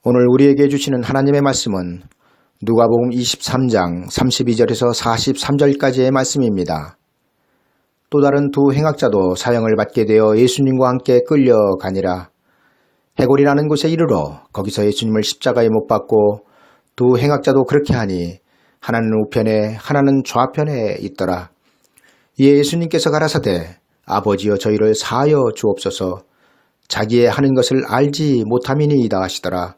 오늘 우리에게 주시는 하나님의 말씀은 누가복음 23장 32절에서 43절까지의 말씀입니다. 또 다른 두 행악자도 사형을 받게 되어 예수님과 함께 끌려가니라. 해골이라는 곳에 이르러 거기서 예수님을 십자가에 못 박고 두 행악자도 그렇게 하니 하나는 우편에 하나는 좌편에 있더라. 이에 예수님께서 가라사대 아버지여 저희를 사하여 주옵소서. 자기의 하는 것을 알지 못함이니이다 하시더라.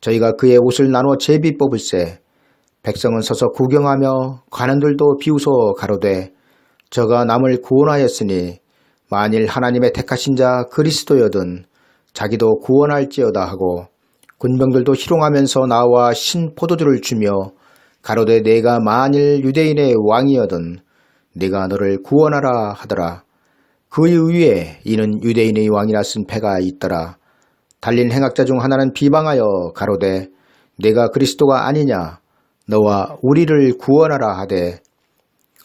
저희가 그의 옷을 나누어 제비 뽑을세. 백성은 서서 구경하며 관원들도 비웃어 가로되 저가 남을 구원하였으니 만일 하나님의 택하신 자 그리스도여든 자기도 구원할지어다 하고 군병들도 희롱하면서 나와 신 포도주를 주며 가로되 내가 만일 유대인의 왕이여든 네가 너를 구원하라 하더라. 그의 위에 이는 유대인의 왕이라 쓴 패가 있더라. 달린 행악자 중 하나는 비방하여 가로되 내가 그리스도가 아니냐 너와 우리를 구원하라 하되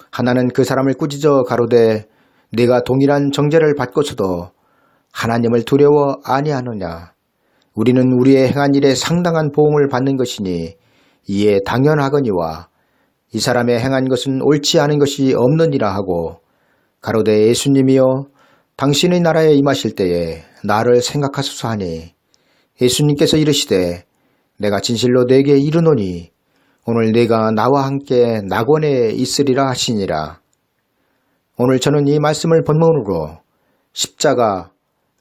하나는 그 사람을 꾸짖어 가로되 네가 동일한 정죄를 받고서도 하나님을 두려워 아니하느냐. 우리는 우리의 행한 일에 상당한 보응을 받는 것이니 이에 당연하거니와 이 사람의 행한 것은 옳지 않은 것이 없느니라 하고 가로되 예수님이여 당신의 나라에 임하실 때에 나를 생각하소서 하니 예수님께서 이르시되 내가 진실로 네게 이르노니 오늘 네가 나와 함께 낙원에 있으리라 하시니라. 오늘 저는 이 말씀을 본문으로 십자가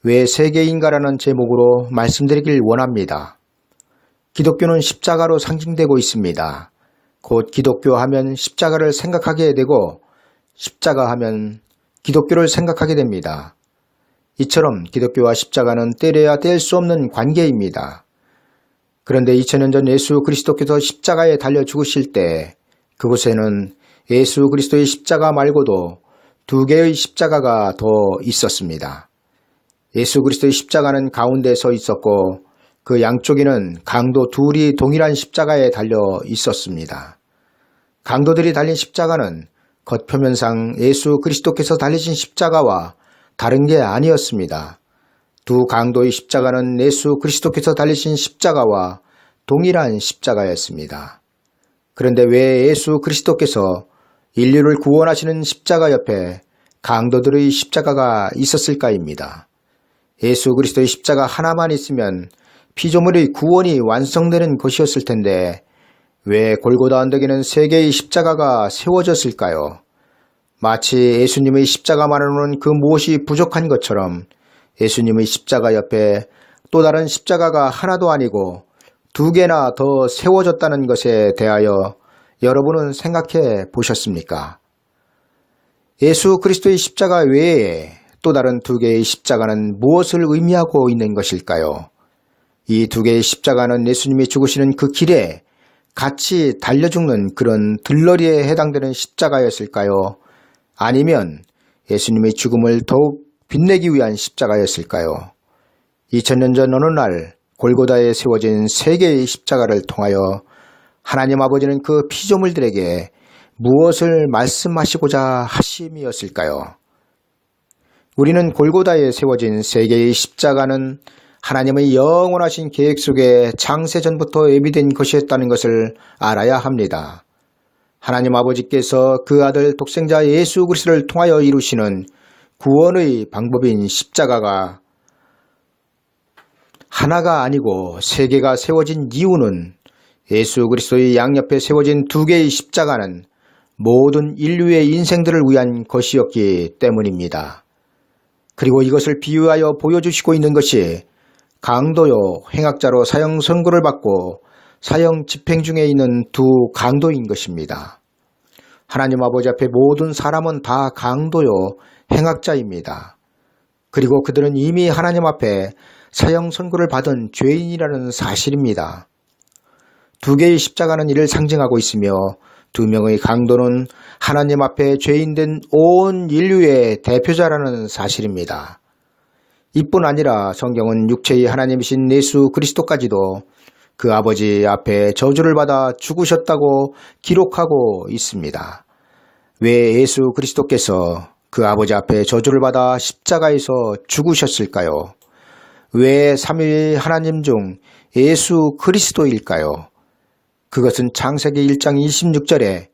왜 세계인가라는 제목으로 말씀드리길 원합니다. 기독교는 십자가로 상징되고 있습니다. 곧 기독교 하면 십자가를 생각하게 되고 십자가 하면 기독교를 생각하게 됩니다. 이처럼 기독교와 십자가는 떼려야 뗄 수 없는 관계입니다. 그런데 2000년 전 예수 그리스도께서 십자가에 달려 죽으실 때 그곳에는 예수 그리스도의 십자가 말고도 두 개의 십자가가 더 있었습니다. 예수 그리스도의 십자가는 가운데 서 있었고 그 양쪽에는 강도 둘이 동일한 십자가에 달려 있었습니다. 강도들이 달린 십자가는 겉표면상 예수 그리스도께서 달리신 십자가와 다른 게 아니었습니다. 두 강도의 십자가는 예수 그리스도께서 달리신 십자가와 동일한 십자가였습니다. 그런데 왜 예수 그리스도께서 인류를 구원하시는 십자가 옆에 강도들의 십자가가 있었을까입니다. 예수 그리스도의 십자가 하나만 있으면 피조물의 구원이 완성되는 것이었을 텐데 왜 골고다 언덕에는 세 개의 십자가가 세워졌을까요? 마치 예수님의 십자가만으로는 그 무엇이 부족한 것처럼 예수님의 십자가 옆에 또 다른 십자가가 하나도 아니고 두 개나 더 세워졌다는 것에 대하여 여러분은 생각해 보셨습니까? 예수 그리스도의 십자가 외에 또 다른 두 개의 십자가는 무엇을 의미하고 있는 것일까요? 이 두 개의 십자가는 예수님이 죽으시는 그 길에 같이 달려 죽는 그런 들러리에 해당되는 십자가였을까요? 아니면 예수님의 죽음을 더욱 빛내기 위한 십자가였을까요? 2000년 전 어느 날 골고다에 세워진 세 개의 십자가를 통하여 하나님 아버지는 그 피조물들에게 무엇을 말씀하시고자 하심이었을까요? 우리는 골고다에 세워진 세 개의 십자가는 하나님의 영원하신 계획 속에 창세전부터 예비된 것이었다는 것을 알아야 합니다. 하나님 아버지께서 그 아들 독생자 예수 그리스도를 통하여 이루시는 구원의 방법인 십자가가 하나가 아니고 세 개가 세워진 이유는 예수 그리스도의 양옆에 세워진 두 개의 십자가는 모든 인류의 인생들을 위한 것이었기 때문입니다. 그리고 이것을 비유하여 보여주시고 있는 것이 강도요 행악자로 사형 선고를 받고 사형 집행 중에 있는 두 강도인 것입니다. 하나님 아버지 앞에 모든 사람은 다 강도요 행악자입니다. 그리고 그들은 이미 하나님 앞에 사형 선고를 받은 죄인이라는 사실입니다. 두 개의 십자가는 이를 상징하고 있으며 두 명의 강도는 하나님 앞에 죄인된 온 인류의 대표자라는 사실입니다. 이뿐 아니라 성경은 육체의 하나님이신 예수 그리스도까지도 그 아버지 앞에 저주를 받아 죽으셨다고 기록하고 있습니다. 왜 예수 그리스도께서 그 아버지 앞에 저주를 받아 십자가에서 죽으셨을까요? 왜 삼위 하나님 중 예수 그리스도일까요? 그것은 창세기 1장 26절에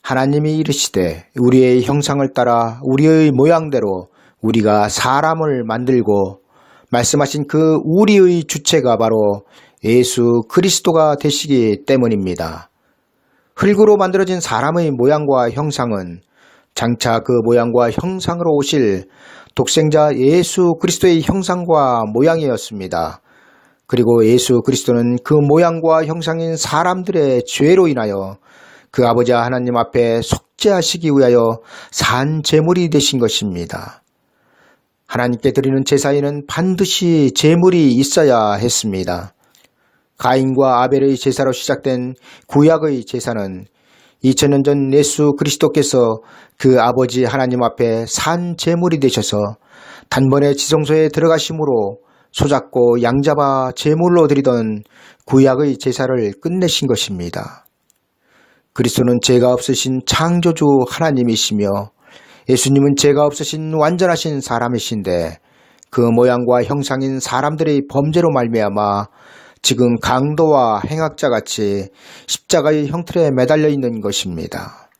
하나님이 이르시되 우리의 형상을 따라 우리의 모양대로 우리가 사람을 만들고 말씀하신 그 우리의 주체가 바로 예수 그리스도가 되시기 때문입니다. 흙으로 만들어진 사람의 모양과 형상은 장차 그 모양과 형상으로 오실 독생자 예수 그리스도의 형상과 모양이었습니다. 그리고 예수 그리스도는 그 모양과 형상인 사람들의 죄로 인하여 그 아버지 하나님 앞에 속죄하시기 위하여 산 제물이 되신 것입니다. 하나님께 드리는 제사에는 반드시 제물이 있어야 했습니다. 가인과 아벨의 제사로 시작된 구약의 제사는 2000년 전 예수 그리스도께서 그 아버지 하나님 앞에 산 제물이 되셔서 단번에 지성소에 들어가심으로 소작고 양잡아 제물로 드리던 구약의 제사를 끝내신 것입니다. 그리스도는 죄가 없으신 창조주 하나님이시며 예수님은 죄가 없으신 완전하신 사람이신데 그 모양과 형상인 사람들의 범죄로 말미암아 지금 강도와 행악자같이 십자가의 형틀에 매달려 있는 것입니다.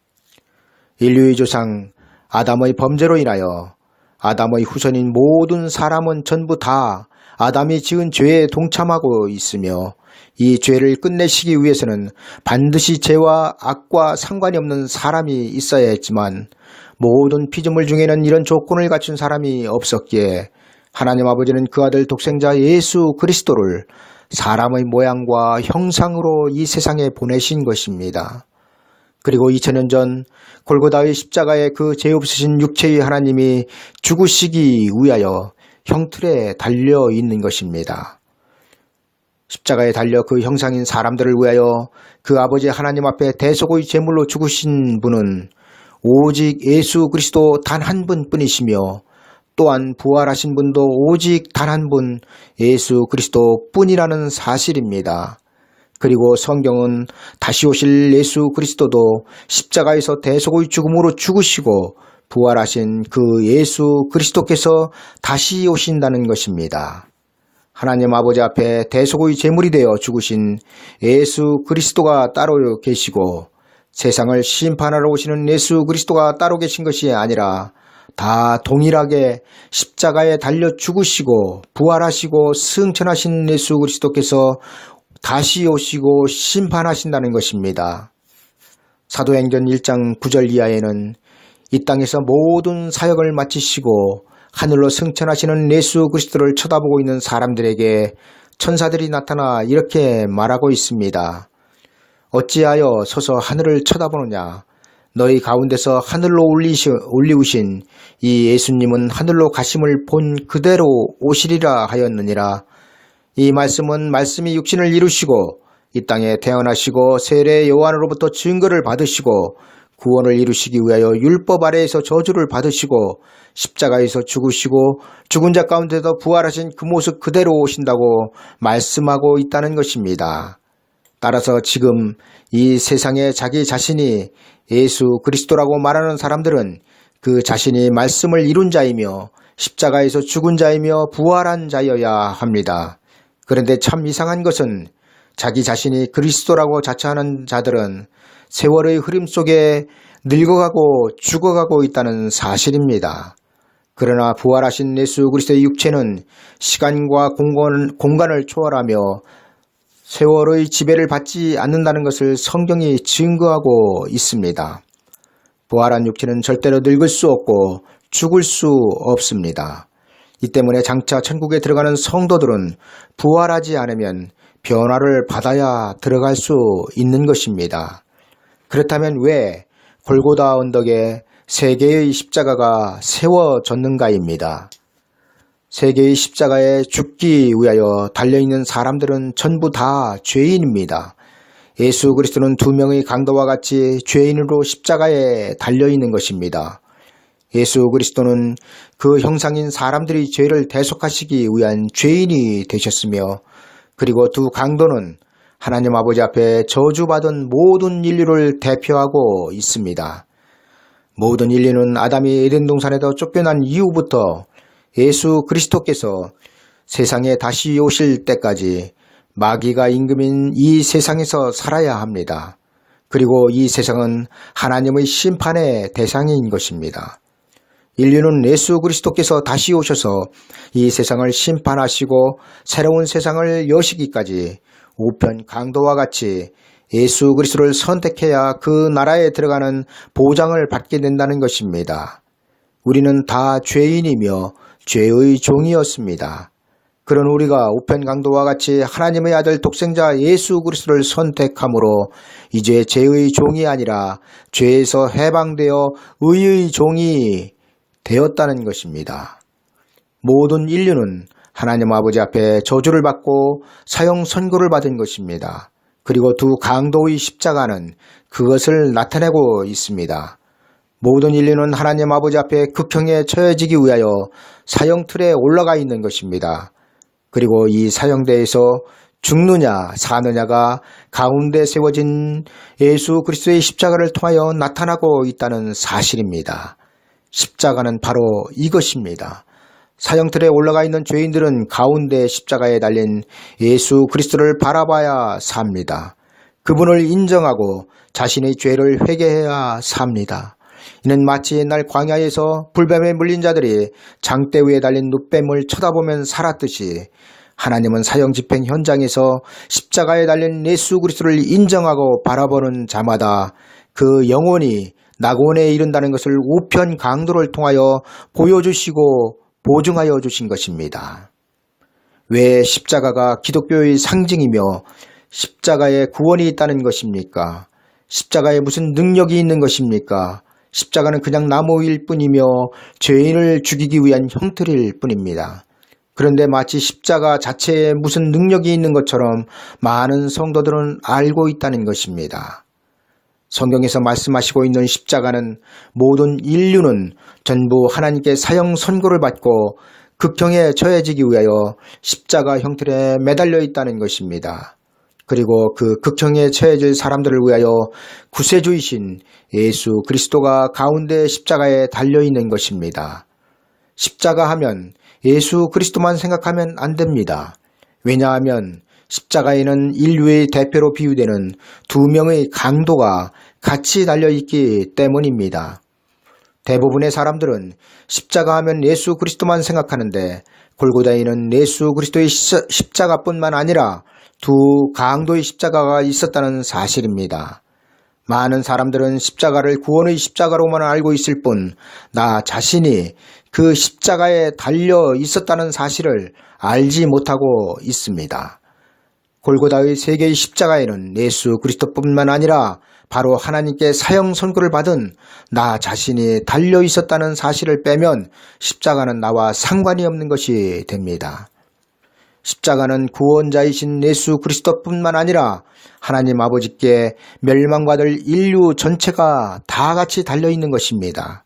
인류의 조상 아담의 범죄로 인하여 아담의 후손인 모든 사람은 전부 다 아담이 지은 죄에 동참하고 있으며 이 죄를 끝내시기 위해서는 반드시 죄와 악과 상관이 없는 사람이 있어야 했지만 모든 피조물 중에는 이런 조건을 갖춘 사람이 없었기에 하나님 아버지는 그 아들 독생자 예수 그리스도를 사람의 모양과 형상으로 이 세상에 보내신 것입니다. 그리고 2000년 전 골고다의 십자가에 그 죄 없으신 육체의 하나님이 죽으시기 위하여 형틀에 달려 있는 것입니다. 십자가에 달려 그 형상인 사람들을 위하여 그 아버지 하나님 앞에 대속의 제물로 죽으신 분은 오직 예수 그리스도 단 한 분뿐이시며 또한 부활하신 분도 오직 단 한 분 예수 그리스도 뿐이라는 사실입니다. 그리고 성경은 다시 오실 예수 그리스도도 십자가에서 대속의 죽음으로 죽으시고 부활하신 그 예수 그리스도께서 다시 오신다는 것입니다. 하나님 아버지 앞에 대속의 제물이 되어 죽으신 예수 그리스도가 따로 계시고 세상을 심판하러 오시는 예수 그리스도가 따로 계신 것이 아니라 다 동일하게 십자가에 달려 죽으시고 부활하시고 승천하신 예수 그리스도께서 다시 오시고 심판하신다는 것입니다. 사도행전 1장 9절 이하에는 이 땅에서 모든 사역을 마치시고 하늘로 승천하시는 예수 그리스도를 쳐다보고 있는 사람들에게 천사들이 나타나 이렇게 말하고 있습니다. 어찌하여 서서 하늘을 쳐다보느냐? 너희 가운데서 하늘로 올리우신 이 예수님은 하늘로 가심을 본 그대로 오시리라 하였느니라. 이 말씀은 말씀이 육신을 이루시고 이 땅에 태어나시고 세례 요한으로부터 증거를 받으시고 구원을 이루시기 위하여 율법 아래에서 저주를 받으시고 십자가에서 죽으시고 죽은 자 가운데서 부활하신 그 모습 그대로 오신다고 말씀하고 있다는 것입니다. 따라서 지금 이 세상에 자기 자신이 예수 그리스도라고 말하는 사람들은 그 자신이 말씀을 이룬 자이며 십자가에서 죽은 자이며 부활한 자여야 합니다. 그런데 참 이상한 것은 자기 자신이 그리스도라고 자처하는 자들은 세월의 흐름 속에 늙어가고 죽어가고 있다는 사실입니다. 그러나 부활하신 예수 그리스도의 육체는 시간과 공간을 초월하며 세월의 지배를 받지 않는다는 것을 성경이 증거하고 있습니다. 부활한 육체는 절대로 늙을 수 없고 죽을 수 없습니다. 이 때문에 장차 천국에 들어가는 성도들은 부활하지 않으면 변화를 받아야 들어갈 수 있는 것입니다. 그렇다면 왜 골고다 언덕에 세 개의 십자가가 세워졌는가입니다. 세 개의 십자가에 죽기 위하여 달려있는 사람들은 전부 다 죄인입니다. 예수 그리스도는 두 명의 강도와 같이 죄인으로 십자가에 달려있는 것입니다. 예수 그리스도는 그 형상인 사람들의 죄를 대속하시기 위한 죄인이 되셨으며 그리고 두 강도는 하나님 아버지 앞에 저주받은 모든 인류를 대표하고 있습니다. 모든 인류는 아담이 에덴 동산에서 쫓겨난 이후부터 예수 그리스도께서 세상에 다시 오실 때까지 마귀가 임금인 이 세상에서 살아야 합니다. 그리고 이 세상은 하나님의 심판의 대상인 것입니다. 인류는 예수 그리스도께서 다시 오셔서 이 세상을 심판하시고 새로운 세상을 여시기까지 우편 강도와 같이 예수 그리스도를 선택해야 그 나라에 들어가는 보장을 받게 된다는 것입니다. 우리는 다 죄인이며 죄의 종이었습니다. 그런 우리가 우편 강도와 같이 하나님의 아들 독생자 예수 그리스도를 선택함으로 이제 죄의 종이 아니라 죄에서 해방되어 의의 종이 되었다는 것입니다. 모든 인류는 하나님 아버지 앞에 저주를 받고 사형 선고를 받은 것입니다. 그리고 두 강도의 십자가는 그것을 나타내고 있습니다. 모든 인류는 하나님 아버지 앞에 극형에 처해지기 위하여 사형틀에 올라가 있는 것입니다. 그리고 이 사형대에서 죽느냐 사느냐가 가운데 세워진 예수 그리스도의 십자가를 통하여 나타나고 있다는 사실입니다. 십자가는 바로 이것입니다. 사형틀에 올라가 있는 죄인들은 가운데 십자가에 달린 예수 그리스도를 바라봐야 삽니다. 그분을 인정하고 자신의 죄를 회개해야 삽니다. 이는 마치 옛날 광야에서 불뱀에 물린 자들이 장대 위에 달린 눕뱀을 쳐다보면 살았듯이 하나님은 사형 집행 현장에서 십자가에 달린 예수 그리스도를 인정하고 바라보는 자마다 그 영혼이 낙원에 이른다는 것을 우편 강도를 통하여 보여주시고 보증하여 주신 것입니다. 왜 십자가가 기독교의 상징이며 십자가에 구원이 있다는 것입니까? 십자가에 무슨 능력이 있는 것입니까? 십자가는 그냥 나무일 뿐이며 죄인을 죽이기 위한 형틀일 뿐입니다. 그런데 마치 십자가 자체에 무슨 능력이 있는 것처럼 많은 성도들은 알고 있다는 것입니다. 성경에서 말씀하시고 있는 십자가는 모든 인류는 전부 하나님께 사형 선고를 받고 극형에 처해지기 위하여 십자가 형틀에 매달려 있다는 것입니다. 그리고 그 극형에 처해질 사람들을 위하여 구세주이신 예수 그리스도가 가운데 십자가에 달려있는 것입니다. 십자가 하면 예수 그리스도만 생각하면 안 됩니다. 왜냐하면 십자가에는 인류의 대표로 비유되는 두 명의 강도가 같이 달려있기 때문입니다. 대부분의 사람들은 십자가 하면 예수 그리스도만 생각하는데 골고다에는 예수 그리스도의 십자가뿐만 아니라 두 강도의 십자가가 있었다는 사실입니다. 많은 사람들은 십자가를 구원의 십자가로만 알고 있을 뿐 나 자신이 그 십자가에 달려 있었다는 사실을 알지 못하고 있습니다. 골고다의 세 개의 십자가에는 예수 그리스도뿐만 아니라 바로 하나님께 사형 선고를 받은 나 자신이 달려 있었다는 사실을 빼면 십자가는 나와 상관이 없는 것이 됩니다. 십자가는 구원자이신 예수 그리스도뿐만 아니라 하나님 아버지께 멸망받을 인류 전체가 다 같이 달려있는 것입니다.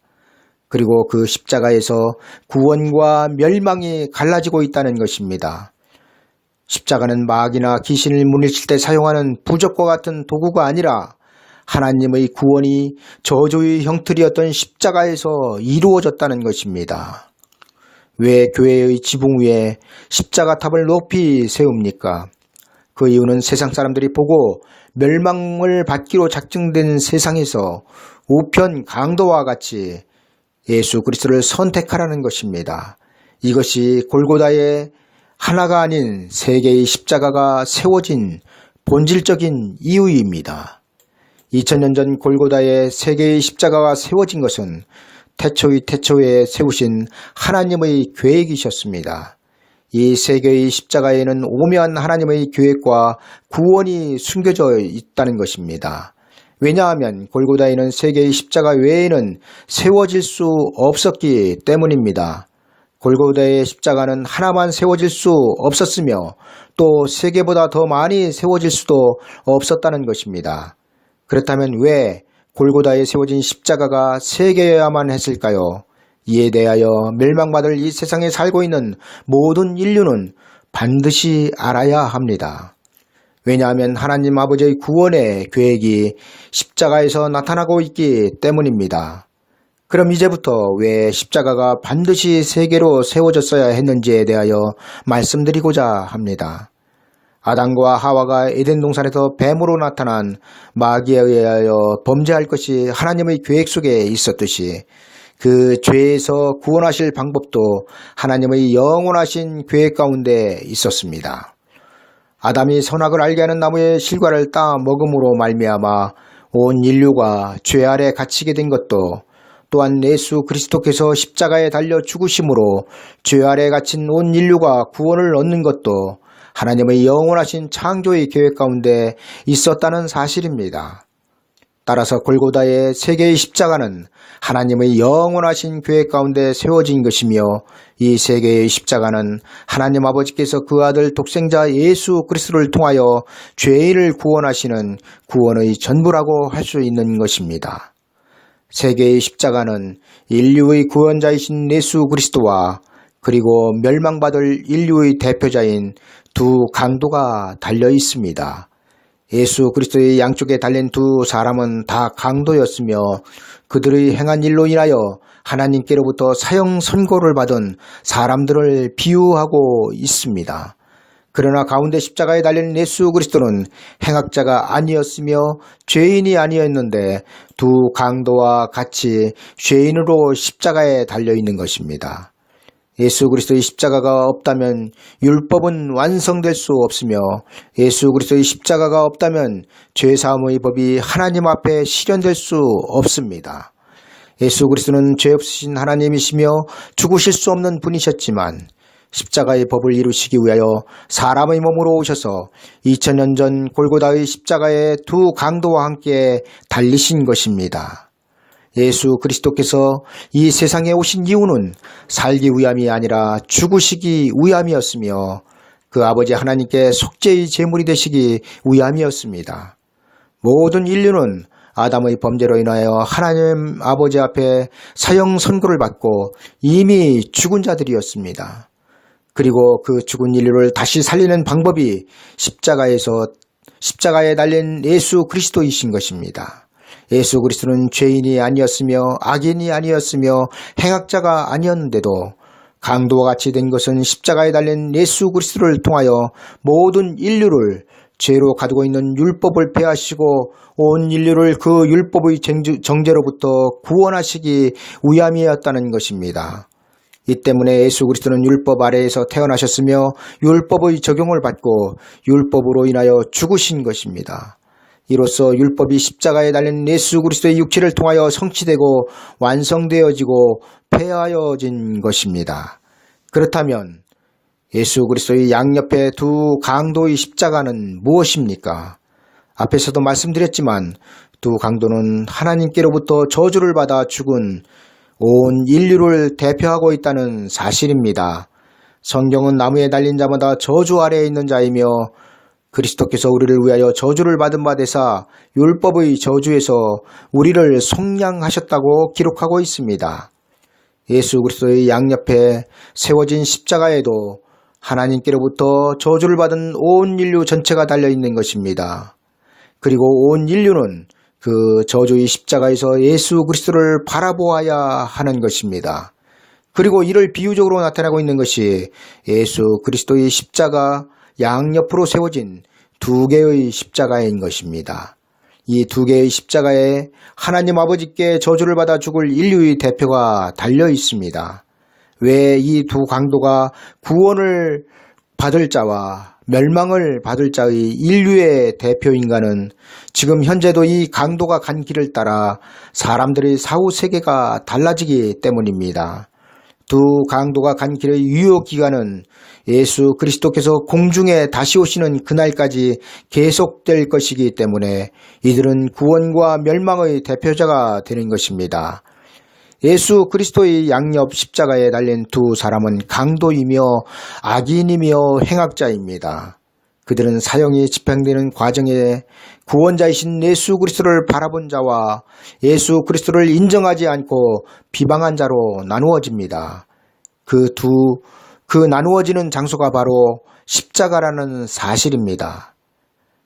그리고 그 십자가에서 구원과 멸망이 갈라지고 있다는 것입니다. 십자가는 마귀나 귀신을 물리칠 때 사용하는 부적과 같은 도구가 아니라 하나님의 구원이 저주의 형틀이었던 십자가에서 이루어졌다는 것입니다. 왜 교회의 지붕 위에 십자가탑을 높이 세웁니까? 그 이유는 세상 사람들이 보고 멸망을 받기로 작정된 세상에서 우편 강도와 같이 예수 그리스도를 선택하라는 것입니다. 이것이 골고다의 하나가 아닌 세 개의 십자가가 세워진 본질적인 이유입니다. 2000년 전 골고다에 세 개의 십자가가 세워진 것은 태초의 태초에 세우신 하나님의 계획이셨습니다. 이 세 개의 십자가에는 오묘한 하나님의 계획과 구원이 숨겨져 있다는 것입니다. 왜냐하면 골고다에는 세 개의 십자가 외에는 세워질 수 없었기 때문입니다. 골고다의 십자가는 하나만 세워질 수 없었으며 또 세 개보다 더 많이 세워질 수도 없었다는 것입니다. 그렇다면 왜 골고다에 세워진 십자가가 세 개여야만 했을까요? 이에 대하여 멸망받을 이 세상에 살고 있는 모든 인류는 반드시 알아야 합니다. 왜냐하면 하나님 아버지의 구원의 계획이 십자가에서 나타나고 있기 때문입니다. 그럼 이제부터 왜 십자가가 반드시 세계로 세워졌어야 했는지에 대하여 말씀드리고자 합니다. 아담과 하와가 에덴 동산에서 뱀으로 나타난 마귀에 의하여 범죄할 것이 하나님의 계획 속에 있었듯이 그 죄에서 구원하실 방법도 하나님의 영원하신 계획 가운데 있었습니다. 아담이 선악을 알게 하는 나무의 실과를 따 먹음으로 말미암아 온 인류가 죄 아래 갇히게 된 것도, 또한 예수 그리스도께서 십자가에 달려 죽으심으로 죄 아래 갇힌 온 인류가 구원을 얻는 것도 하나님의 영원하신 창조의 계획 가운데 있었다는 사실입니다. 따라서 골고다의 세계의 십자가는 하나님의 영원하신 계획 가운데 세워진 것이며, 이 세계의 십자가는 하나님 아버지께서 그 아들 독생자 예수 그리스도를 통하여 죄인을 구원하시는 구원의 전부라고 할 수 있는 것입니다. 세계의 십자가는 인류의 구원자이신 예수 그리스도와 그리고 멸망받을 인류의 대표자인 두 강도가 달려 있습니다. 예수 그리스도의 양쪽에 달린 두 사람은 다 강도였으며 그들의 행한 일로 인하여 하나님께로부터 사형 선고를 받은 사람들을 비유하고 있습니다. 그러나 가운데 십자가에 달린 예수 그리스도는 행악자가 아니었으며 죄인이 아니었는데 두 강도와 같이 죄인으로 십자가에 달려 있는 것입니다. 예수 그리스도의 십자가가 없다면 율법은 완성될 수 없으며, 예수 그리스도의 십자가가 없다면 죄사함의 법이 하나님 앞에 실현될 수 없습니다. 예수 그리스도는 죄 없으신 하나님이시며 죽으실 수 없는 분이셨지만 십자가의 법을 이루시기 위하여 사람의 몸으로 오셔서 2000년 전 골고다의 십자가에 두 강도와 함께 달리신 것입니다. 예수 그리스도께서 이 세상에 오신 이유는 살기 위함이 아니라 죽으시기 위함이었으며 그 아버지 하나님께 속죄의 제물이 되시기 위함이었습니다. 모든 인류는 아담의 범죄로 인하여 하나님 아버지 앞에 사형 선고를 받고 이미 죽은 자들이었습니다. 그리고 그 죽은 인류를 다시 살리는 방법이 십자가에 달린 예수 그리스도이신 것입니다. 예수 그리스도는 죄인이 아니었으며 악인이 아니었으며 행악자가 아니었는데도 강도와 같이 된 것은 십자가에 달린 예수 그리스도를 통하여 모든 인류를 죄로 가두고 있는 율법을 폐하시고 온 인류를 그 율법의 정죄로부터 구원하시기 위함이었다는 것입니다. 이 때문에 예수 그리스도는 율법 아래에서 태어나셨으며 율법의 적용을 받고 율법으로 인하여 죽으신 것입니다. 이로써 율법이 십자가에 달린 예수 그리스도의 육체를 통하여 성취되고 완성되어지고 폐하여진 것입니다. 그렇다면 예수 그리스도의 양옆에 두 강도의 십자가는 무엇입니까? 앞에서도 말씀드렸지만 두 강도는 하나님께로부터 저주를 받아 죽은 온 인류를 대표하고 있다는 사실입니다. 성경은 나무에 달린 자마다 저주 아래에 있는 자이며 그리스도께서 우리를 위하여 저주를 받은 바 되사 율법의 저주에서 우리를 속량하셨다고 기록하고 있습니다. 예수 그리스도의 양옆에 세워진 십자가에도 하나님께로부터 저주를 받은 온 인류 전체가 달려있는 것입니다. 그리고 온 인류는 그 저주의 십자가에서 예수 그리스도를 바라보아야 하는 것입니다. 그리고 이를 비유적으로 나타나고 있는 것이 예수 그리스도의 십자가 양옆으로 세워진 두 개의 십자가인 것입니다. 이 두 개의 십자가에 하나님 아버지께 저주를 받아 죽을 인류의 대표가 달려 있습니다. 왜 이 두 강도가 구원을 받을 자와 멸망을 받을 자의 인류의 대표인가는 지금 현재도 이 강도가 간 길을 따라 사람들의 사후세계가 달라지기 때문입니다. 두 강도가 간 길의 유효기간은 예수 그리스도께서 공중에 다시 오시는 그날까지 계속될 것이기 때문에 이들은 구원과 멸망의 대표자가 되는 것입니다. 예수 그리스도의 양옆 십자가에 달린 두 사람은 강도이며 악인이며 행악자입니다. 그들은 사형이 집행되는 과정에 구원자이신 예수 그리스도를 바라본 자와 예수 그리스도를 인정하지 않고 비방한 자로 나누어집니다. 그 나누어지는 장소가 바로 십자가라는 사실입니다.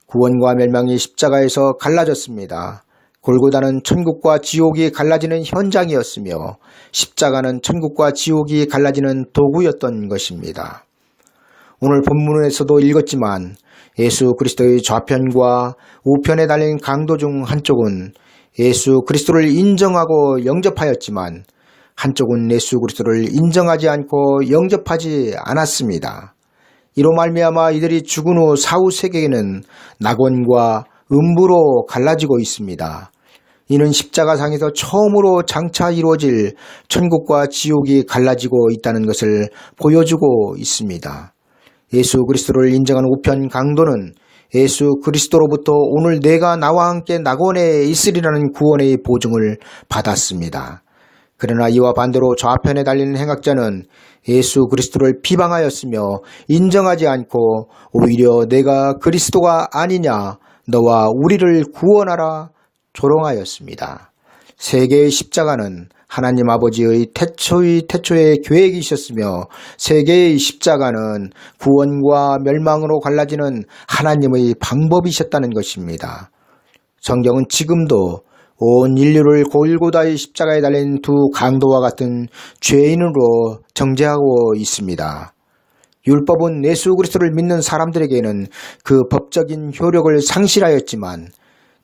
구원과 멸망이 십자가에서 갈라졌습니다. 골고다는 천국과 지옥이 갈라지는 현장이었으며 십자가는 천국과 지옥이 갈라지는 도구였던 것입니다. 오늘 본문에서도 읽었지만 예수 그리스도의 좌편과 우편에 달린 강도 중 한쪽은 예수 그리스도를 인정하고 영접하였지만 한쪽은 예수 그리스도를 인정하지 않고 영접하지 않았습니다. 이로 말미암아 이들이 죽은 후 사후 세계에는 낙원과 음부로 갈라지고 있습니다. 이는 십자가상에서 처음으로 장차 이루어질 천국과 지옥이 갈라지고 있다는 것을 보여주고 있습니다. 예수 그리스도를 인정한 우편 강도는 예수 그리스도로부터 오늘 내가 나와 함께 낙원에 있으리라는 구원의 보증을 받았습니다. 그러나 이와 반대로 좌편에 달리는 행악자는 예수 그리스도를 비방하였으며 인정하지 않고 오히려 내가 그리스도가 아니냐, 너와 우리를 구원하라 조롱하였습니다. 세계의 십자가는 하나님 아버지의 태초의 계획이셨으며 세계의 십자가는 구원과 멸망으로 갈라지는 하나님의 방법이셨다는 것입니다. 성경은 지금도 온 인류를 골고다의 십자가에 달린 두 강도와 같은 죄인으로 정죄하고 있습니다. 율법은 예수 그리스도를 믿는 사람들에게는 그 법적인 효력을 상실하였지만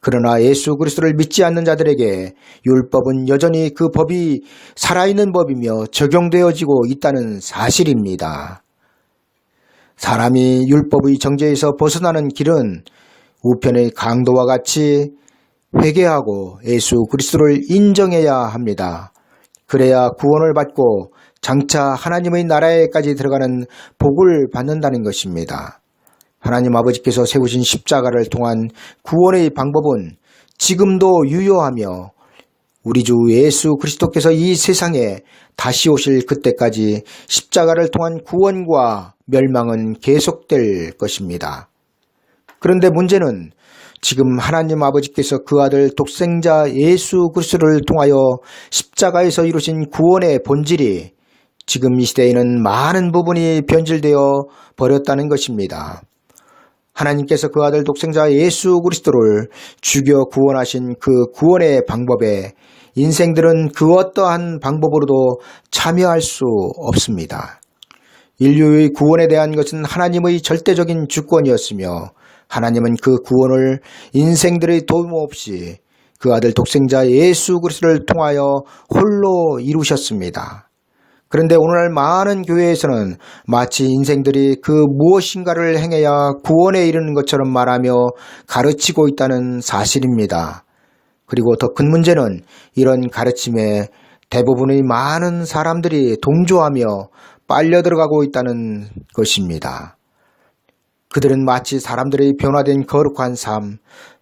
그러나 예수 그리스도를 믿지 않는 자들에게 율법은 여전히 그 법이 살아있는 법이며 적용되어지고 있다는 사실입니다. 사람이 율법의 정죄에서 벗어나는 길은 우편의 강도와 같이 회개하고 예수 그리스도를 인정해야 합니다. 그래야 구원을 받고 장차 하나님의 나라에까지 들어가는 복을 받는다는 것입니다. 하나님 아버지께서 세우신 십자가를 통한 구원의 방법은 지금도 유효하며 우리 주 예수 그리스도께서 이 세상에 다시 오실 그때까지 십자가를 통한 구원과 멸망은 계속될 것입니다. 그런데 문제는 지금 하나님 아버지께서 그 아들 독생자 예수 그리스도를 통하여 십자가에서 이루신 구원의 본질이 지금 이 시대에는 많은 부분이 변질되어 버렸다는 것입니다. 하나님께서 그 아들 독생자 예수 그리스도를 죽여 구원하신 그 구원의 방법에 인생들은 그 어떠한 방법으로도 참여할 수 없습니다. 인류의 구원에 대한 것은 하나님의 절대적인 주권이었으며 하나님은 그 구원을 인생들의 도움 없이 그 아들 독생자 예수 그리스도를 통하여 홀로 이루셨습니다. 그런데 오늘날 많은 교회에서는 마치 인생들이 그 무엇인가를 행해야 구원에 이르는 것처럼 말하며 가르치고 있다는 사실입니다. 그리고 더 큰 문제는 이런 가르침에 대부분의 많은 사람들이 동조하며 빨려 들어가고 있다는 것입니다. 그들은 마치 사람들의 변화된 거룩한 삶,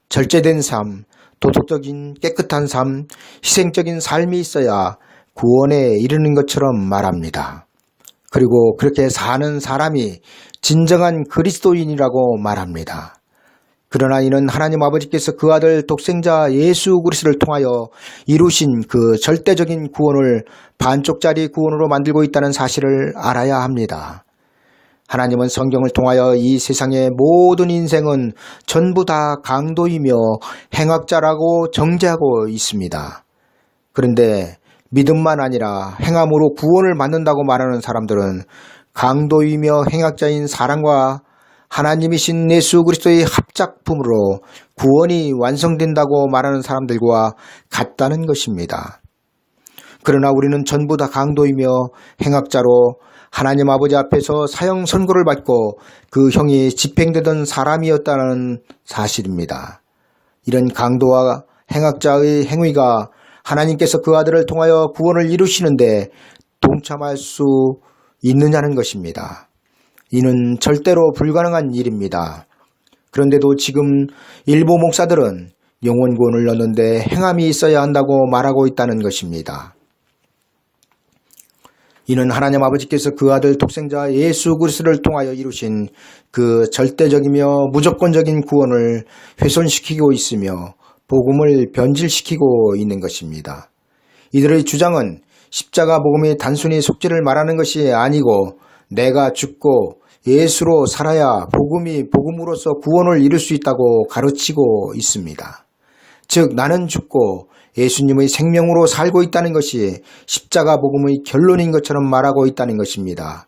절제된 삶, 도덕적인 깨끗한 삶, 희생적인 삶이 있어야 구원에 이르는 것처럼 말합니다. 그리고 그렇게 사는 사람이 진정한 그리스도인이라고 말합니다. 그러나 이는 하나님 아버지께서 그 아들 독생자 예수 그리스도를 통하여 이루신 그 절대적인 구원을 반쪽짜리 구원으로 만들고 있다는 사실을 알아야 합니다. 하나님은 성경을 통하여 이 세상의 모든 인생은 전부 다 강도이며 행악자라고 정죄하고 있습니다. 그런데 믿음만 아니라 행함으로 구원을 받는다고 말하는 사람들은 강도이며 행악자인 사랑과 하나님이신 예수 그리스도의 합작품으로 구원이 완성된다고 말하는 사람들과 같다는 것입니다. 그러나 우리는 전부 다 강도이며 행악자로 하나님 아버지 앞에서 사형 선고를 받고 그 형이 집행되던 사람이었다는 사실입니다. 이런 강도와 행악자의 행위가 하나님께서 그 아들을 통하여 구원을 이루시는데 동참할 수 있느냐는 것입니다. 이는 절대로 불가능한 일입니다. 그런데도 지금 일부 목사들은 영혼 구원을 얻는데 행함이 있어야 한다고 말하고 있다는 것입니다. 이는 하나님 아버지께서 그 아들 독생자 예수 그리스도를 통하여 이루신 그 절대적이며 무조건적인 구원을 훼손시키고 있으며 복음을 변질시키고 있는 것입니다. 이들의 주장은 십자가 복음이 단순히 속죄를 말하는 것이 아니고 내가 죽고 예수로 살아야 복음이 복음으로서 구원을 이룰 수 있다고 가르치고 있습니다. 즉 나는 죽고 예수님의 생명으로 살고 있다는 것이 십자가 복음의 결론인 것처럼 말하고 있다는 것입니다.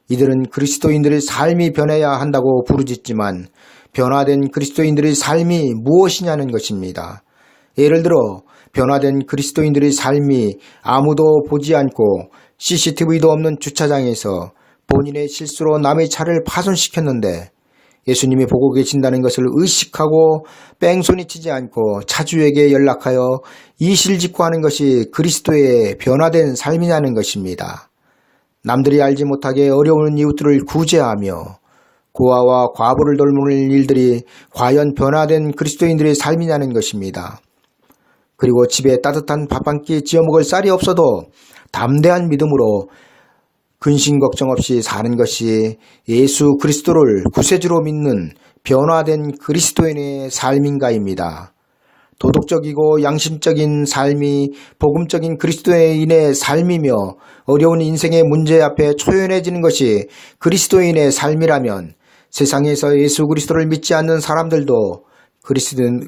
이들은 그리스도인들의 삶이 변해야 한다고 부르짖지만 변화된 그리스도인들의 삶이 무엇이냐는 것입니다. 예를 들어 변화된 그리스도인들의 삶이 아무도 보지 않고 CCTV도 없는 주차장에서 본인의 실수로 남의 차를 파손시켰는데 예수님이 보고 계신다는 것을 의식하고 뺑소니 치지 않고 차주에게 연락하여 이실직고하는 것이 그리스도의 변화된 삶이냐는 것입니다. 남들이 알지 못하게 어려운 이웃들을 구제하며 고아와 과부를 돌보는 일들이 과연 변화된 그리스도인들의 삶이냐는 것입니다. 그리고 집에 따뜻한 밥 한 끼 지어 먹을 쌀이 없어도 담대한 믿음으로 근심 걱정 없이 사는 것이 예수 그리스도를 구세주로 믿는 변화된 그리스도인의 삶인가입니다. 도덕적이고 양심적인 삶이 복음적인 그리스도인의 삶이며 어려운 인생의 문제 앞에 초연해지는 것이 그리스도인의 삶이라면 세상에서 예수 그리스도를 믿지 않는 사람들도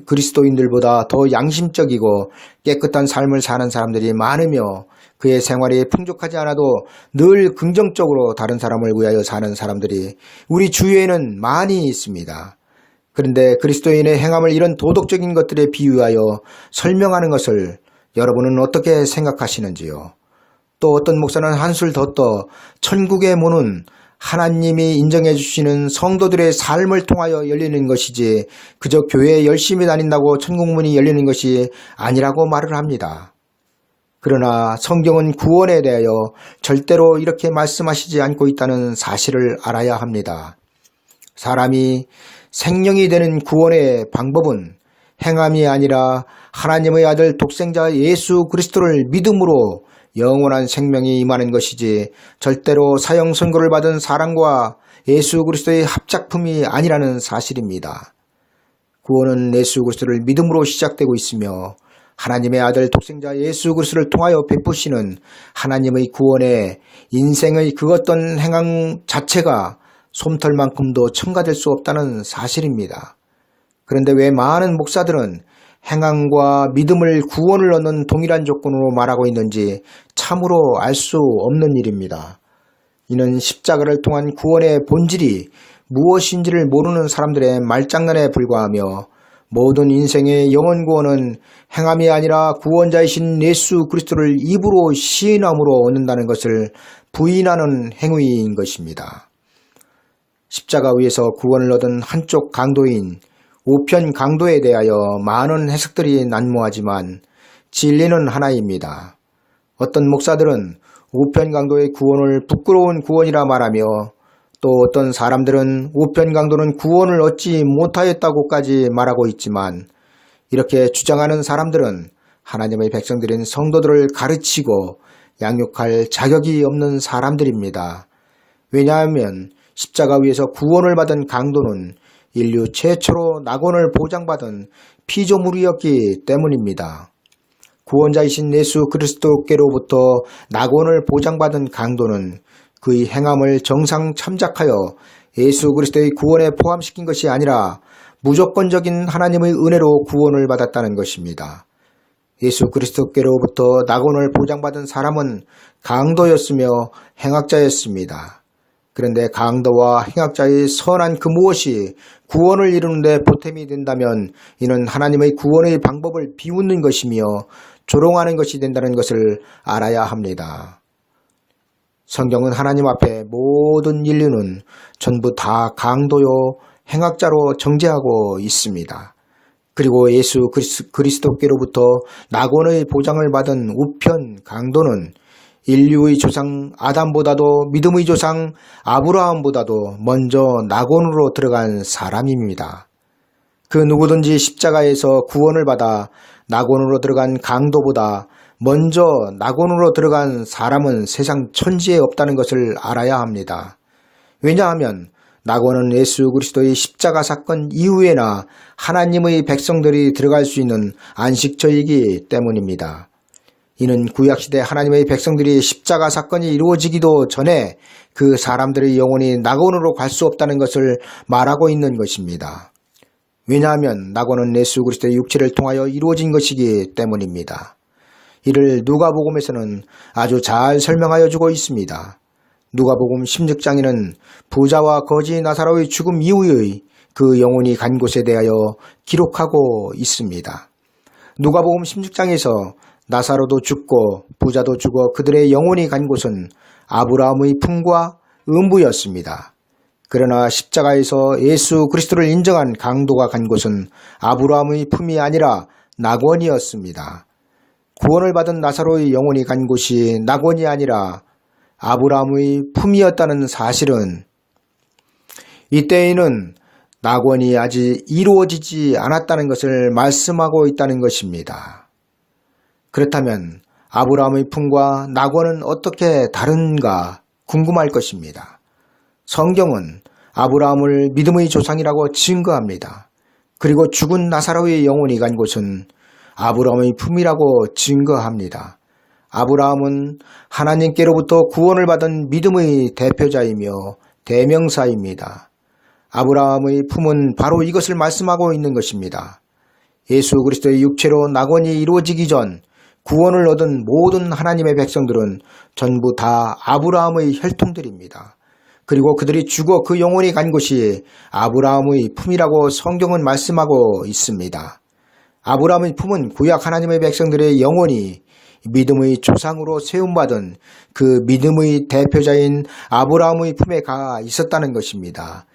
그리스도인들보다 더 양심적이고 깨끗한 삶을 사는 사람들이 많으며 그의 생활이 풍족하지 않아도 늘 긍정적으로 다른 사람을 위하여 사는 사람들이 우리 주위에는 많이 있습니다. 그런데 그리스도인의 행함을 이런 도덕적인 것들에 비유하여 설명하는 것을 여러분은 어떻게 생각하시는지요? 또 어떤 목사는 한술 더 떠 천국의 문은 하나님이 인정해 주시는 성도들의 삶을 통하여 열리는 것이지 그저 교회에 열심히 다닌다고 천국문이 열리는 것이 아니라고 말을 합니다. 그러나 성경은 구원에 대하여 절대로 이렇게 말씀하시지 않고 있다는 사실을 알아야 합니다. 사람이 생명이 되는 구원의 방법은 행함이 아니라 하나님의 아들 독생자 예수 그리스도를 믿음으로 영원한 생명이 임하는 것이지 절대로 사형 선고를 받은 사람과 예수 그리스도의 합작품이 아니라는 사실입니다. 구원은 예수 그리스도를 믿음으로 시작되고 있으며 하나님의 아들 독생자 예수 그리스도를 통하여 베푸시는 하나님의 구원에 인생의 그 어떤 행함 자체가 솜털만큼도 첨가될 수 없다는 사실입니다. 그런데 왜 많은 목사들은 행함과 믿음을 구원을 얻는 동일한 조건으로 말하고 있는지 참으로 알 수 없는 일입니다. 이는 십자가를 통한 구원의 본질이 무엇인지를 모르는 사람들의 말장난에 불과하며 모든 인생의 영원 구원은 행함이 아니라 구원자이신 예수 그리스도를 입으로 시인함으로 얻는다는 것을 부인하는 행위인 것입니다. 십자가 위에서 구원을 얻은 한쪽 강도인 우편 강도에 대하여 많은 해석들이 난무하지만 진리는 하나입니다. 어떤 목사들은 우편 강도의 구원을 부끄러운 구원이라 말하며 또 어떤 사람들은 우편 강도는 구원을 얻지 못하였다고까지 말하고 있지만 이렇게 주장하는 사람들은 하나님의 백성들인 성도들을 가르치고 양육할 자격이 없는 사람들입니다. 왜냐하면 십자가 위에서 구원을 받은 강도는 인류 최초로 낙원을 보장받은 피조물이었기 때문입니다. 구원자이신 예수 그리스도께로부터 낙원을 보장받은 강도는 그의 행함을 정상 참작하여 예수 그리스도의 구원에 포함시킨 것이 아니라 무조건적인 하나님의 은혜로 구원을 받았다는 것입니다. 예수 그리스도께로부터 낙원을 보장받은 사람은 강도였으며 행악자였습니다. 그런데 강도와 행악자의 선한 그 무엇이 구원을 이루는 데 보탬이 된다면 이는 하나님의 구원의 방법을 비웃는 것이며 조롱하는 것이 된다는 것을 알아야 합니다. 성경은 하나님 앞에 모든 인류는 전부 다 강도요 행악자로 정죄하고 있습니다. 그리고 예수 그리스도께로부터 낙원의 보장을 받은 우편 강도는 인류의 조상 아담보다도 믿음의 조상 아브라함보다도 먼저 낙원으로 들어간 사람입니다. 그 누구든지 십자가에서 구원을 받아 낙원으로 들어간 강도보다 먼저 낙원으로 들어간 사람은 세상 천지에 없다는 것을 알아야 합니다. 왜냐하면 낙원은 예수 그리스도의 십자가 사건 이후에나 하나님의 백성들이 들어갈 수 있는 안식처이기 때문입니다. 이는 구약시대 하나님의 백성들이 십자가 사건이 이루어지기도 전에 그 사람들의 영혼이 낙원으로 갈 수 없다는 것을 말하고 있는 것입니다. 왜냐하면 낙원은 예수 그리스도의 육체를 통하여 이루어진 것이기 때문입니다. 이를 누가복음에서는 아주 잘 설명하여 주고 있습니다. 누가복음 16장에는 부자와 거지 나사로의 죽음 이후의 그 영혼이 간 곳에 대하여 기록하고 있습니다. 누가복음 16장에서 나사로도 죽고 부자도 죽어 그들의 영혼이 간 곳은 아브라함의 품과 음부였습니다. 그러나 십자가에서 예수 그리스도를 인정한 강도가 간 곳은 아브라함의 품이 아니라 낙원이었습니다. 구원을 받은 나사로의 영혼이 간 곳이 낙원이 아니라 아브라함의 품이었다는 사실은 이때에는 낙원이 아직 이루어지지 않았다는 것을 말씀하고 있다는 것입니다. 그렇다면 아브라함의 품과 낙원은 어떻게 다른가 궁금할 것입니다. 성경은 아브라함을 믿음의 조상이라고 증거합니다. 그리고 죽은 나사로의 영혼이 간 곳은 아브라함의 품이라고 증거합니다. 아브라함은 하나님께로부터 구원을 받은 믿음의 대표자이며 대명사입니다. 아브라함의 품은 바로 이것을 말씀하고 있는 것입니다. 예수 그리스도의 육체로 낙원이 이루어지기 전 구원을 얻은 모든 하나님의 백성들은 전부 다 아브라함의 혈통들입니다. 그리고 그들이 죽어 그 영혼이 간 곳이 아브라함의 품이라고 성경은 말씀하고 있습니다. 아브라함의 품은 구약 하나님의 백성들의 영혼이 믿음의 조상으로 세움받은 그 믿음의 대표자인 아브라함의 품에 가 있었다는 것입니다.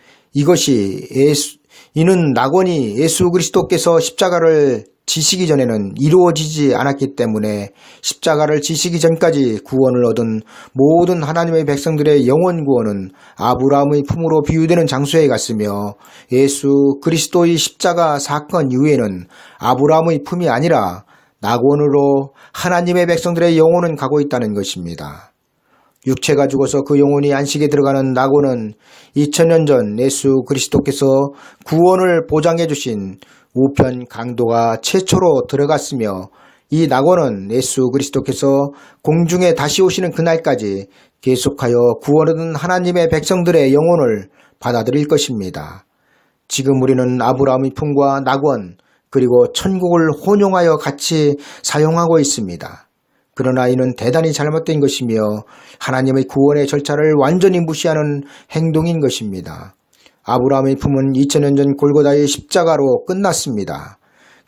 이는 낙원이 예수 그리스도께서 십자가를 지시기 전에는 이루어지지 않았기 때문에 십자가를 지시기 전까지 구원을 얻은 모든 하나님의 백성들의 영원 구원은 아브라함의 품으로 비유되는 장소에 갔으며 예수 그리스도의 십자가 사건 이후에는 아브라함의 품이 아니라 낙원으로 하나님의 백성들의 영혼은 가고 있다는 것입니다. 육체가 죽어서 그 영혼이 안식에 들어가는 낙원은 2000년 전 예수 그리스도께서 구원을 보장해 주신 우편 강도가 최초로 들어갔으며 이 낙원은 예수 그리스도께서 공중에 다시 오시는 그날까지 계속하여 구원 얻은 하나님의 백성들의 영혼을 받아들일 것입니다. 지금 우리는 아브라함의 품과 낙원 그리고 천국을 혼용하여 같이 사용하고 있습니다. 그러나 이는 대단히 잘못된 것이며 하나님의 구원의 절차를 완전히 무시하는 행동인 것입니다. 아브라함의 품은 2000년 전 골고다의 십자가로 끝났습니다.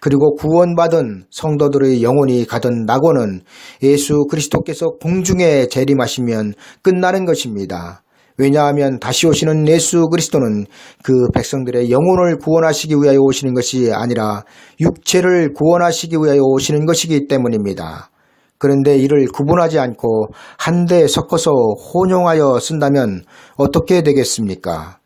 그리고 구원받은 성도들의 영혼이 가던 낙원은 예수 그리스도께서 공중에 재림하시면 끝나는 것입니다. 왜냐하면 다시 오시는 예수 그리스도는 그 백성들의 영혼을 구원하시기 위하여 오시는 것이 아니라 육체를 구원하시기 위하여 오시는 것이기 때문입니다. 그런데 이를 구분하지 않고 한데 섞어서 혼용하여 쓴다면 어떻게 되겠습니까?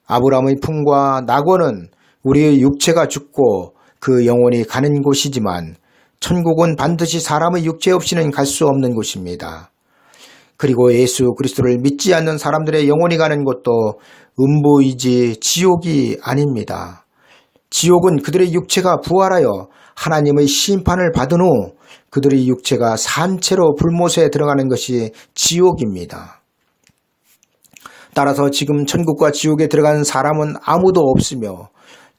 아브라함의 품과 낙원은 우리의 육체가 죽고 그 영혼이 가는 곳이지만 천국은 반드시 사람의 육체 없이는 갈 수 없는 곳입니다. 그리고 예수 그리스도를 믿지 않는 사람들의 영혼이 가는 곳도 음부이지 지옥이 아닙니다. 지옥은 그들의 육체가 부활하여 하나님의 심판을 받은 후 그들의 육체가 산채로 불못에 들어가는 것이 지옥입니다. 따라서 지금 천국과 지옥에 들어간 사람은 아무도 없으며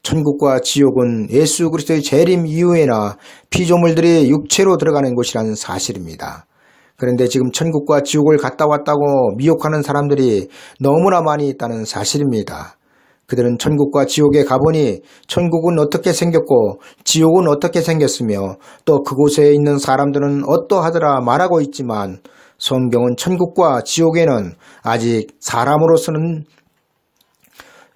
천국과 지옥은 예수 그리스도의 재림 이후에나 피조물들이 육체로 들어가는 곳이라는 사실입니다. 그런데 지금 천국과 지옥을 갔다 왔다고 미혹하는 사람들이 너무나 많이 있다는 사실입니다. 그들은 천국과 지옥에 가보니 천국은 어떻게 생겼고 지옥은 어떻게 생겼으며 또 그곳에 있는 사람들은 어떠하더라 말하고 있지만 성경은 천국과 지옥에는 아직 사람으로서는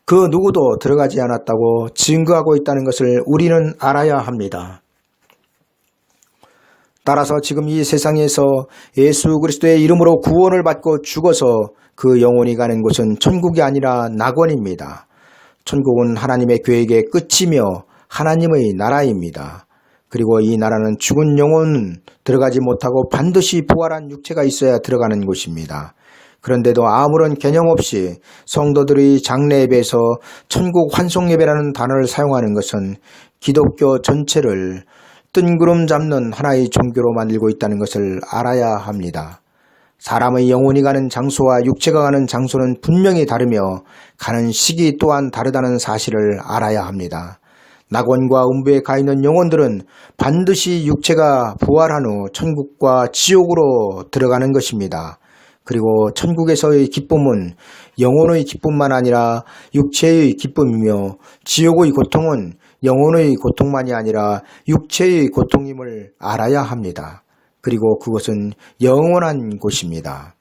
그 누구도 들어가지 않았다고 증거하고 있다는 것을 우리는 알아야 합니다. 따라서 지금 이 세상에서 예수 그리스도의 이름으로 구원을 받고 죽어서 그 영혼이 가는 곳은 천국이 아니라 낙원입니다. 천국은 하나님의 계획의 끝이며 하나님의 나라입니다. 그리고 이 나라는 죽은 영혼은 들어가지 못하고 반드시 부활한 육체가 있어야 들어가는 곳입니다. 그런데도 아무런 개념 없이 성도들의 장례 예배에서 천국 환송 예배라는 단어를 사용하는 것은 기독교 전체를 뜬구름 잡는 하나의 종교로 만들고 있다는 것을 알아야 합니다. 사람의 영혼이 가는 장소와 육체가 가는 장소는 분명히 다르며 가는 시기 또한 다르다는 사실을 알아야 합니다. 낙원과 음부에 가 있는 영혼들은 반드시 육체가 부활한 후 천국과 지옥으로 들어가는 것입니다. 그리고 천국에서의 기쁨은 영혼의 기쁨만 아니라 육체의 기쁨이며 지옥의 고통은 영혼의 고통만이 아니라 육체의 고통임을 알아야 합니다. 그리고 그것은 영원한 곳입니다.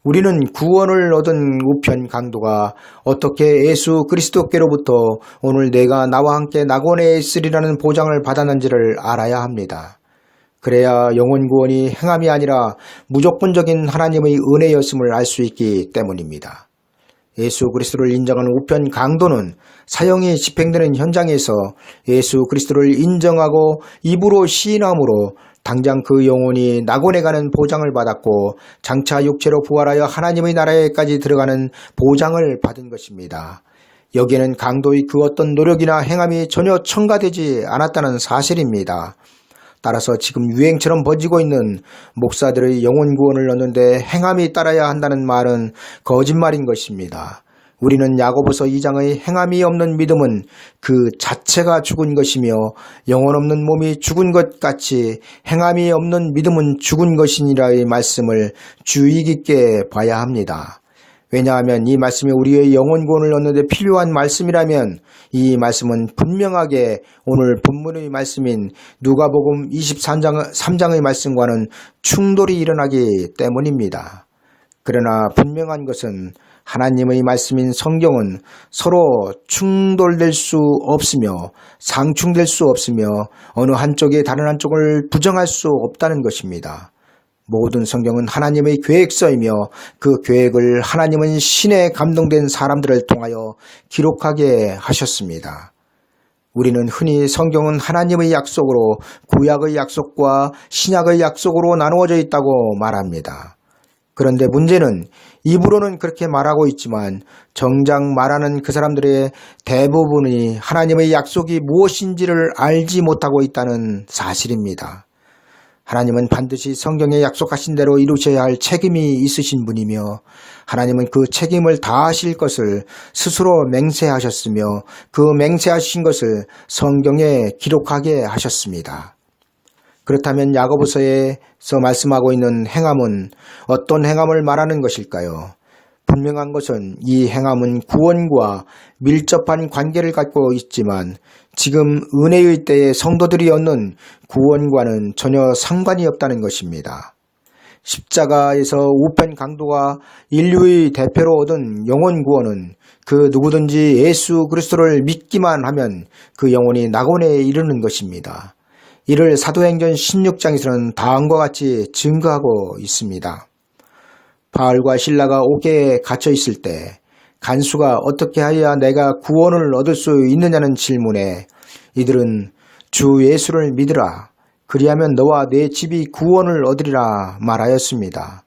우리는 구원을 얻은 우편 강도가 어떻게 예수 그리스도께로부터 오늘 내가 나와 함께 낙원에 있으리라는 보장을 받았는지를 알아야 합니다. 그래야 영혼 구원이 행함이 아니라 무조건적인 하나님의 은혜였음을 알 수 있기 때문입니다. 예수 그리스도를 인정하는 우편 강도는 사형이 집행되는 현장에서 예수 그리스도를 인정하고 입으로 시인함으로 당장 그 영혼이 낙원에 가는 보장을 받았고 장차 육체로 부활하여 하나님의 나라에까지 들어가는 보장을 받은 것입니다. 여기에는 강도의 그 어떤 노력이나 행함이 전혀 첨가되지 않았다는 사실입니다. 따라서 지금 유행처럼 번지고 있는 목사들의 영혼 구원을 얻는데 행함이 따라야 한다는 말은 거짓말인 것입니다. 우리는 야고보서 2장의 행함이 없는 믿음은 그 자체가 죽은 것이며 영혼 없는 몸이 죽은 것 같이 행함이 없는 믿음은 죽은 것이니라의 말씀을 주의 깊게 봐야 합니다. 왜냐하면 이 말씀이 우리의 영혼 구원을 얻는 데 필요한 말씀이라면 이 말씀은 분명하게 오늘 본문의 말씀인 누가복음 23장의 말씀과는 충돌이 일어나기 때문입니다. 그러나 분명한 것은 하나님의 말씀인 성경은 서로 충돌될 수 없으며 상충될 수 없으며 어느 한쪽이 다른 한쪽을 부정할 수 없다는 것입니다. 모든 성경은 하나님의 계획서이며 그 계획을 하나님은 신에 감동된 사람들을 통하여 기록하게 하셨습니다. 우리는 흔히 성경은 하나님의 약속으로 구약의 약속과 신약의 약속으로 나누어져 있다고 말합니다. 그런데 문제는 입으로는 그렇게 말하고 있지만 정작 말하는 그 사람들의 대부분이 하나님의 약속이 무엇인지를 알지 못하고 있다는 사실입니다. 하나님은 반드시 성경에 약속하신 대로 이루셔야 할 책임이 있으신 분이며 하나님은 그 책임을 다하실 것을 스스로 맹세하셨으며 그 맹세하신 것을 성경에 기록하게 하셨습니다. 그렇다면 야고보서에서 말씀하고 있는 행함은 어떤 행함을 말하는 것일까요? 분명한 것은 이 행함은 구원과 밀접한 관계를 갖고 있지만 지금 은혜의 때에 성도들이 얻는 구원과는 전혀 상관이 없다는 것입니다. 십자가에서 우편 강도가 인류의 대표로 얻은 영혼 구원은 그 누구든지 예수 그리스도를 믿기만 하면 그 영혼이 낙원에 이르는 것입니다. 이를 사도행전 16장에서는 다음과 같이 증거하고 있습니다. 바울과 실라가 옥에 갇혀 있을 때 간수가 어떻게 하여야 내가 구원을 얻을 수 있느냐는 질문에 이들은 주 예수를 믿으라. 그리하면 너와 내 집이 구원을 얻으리라 말하였습니다.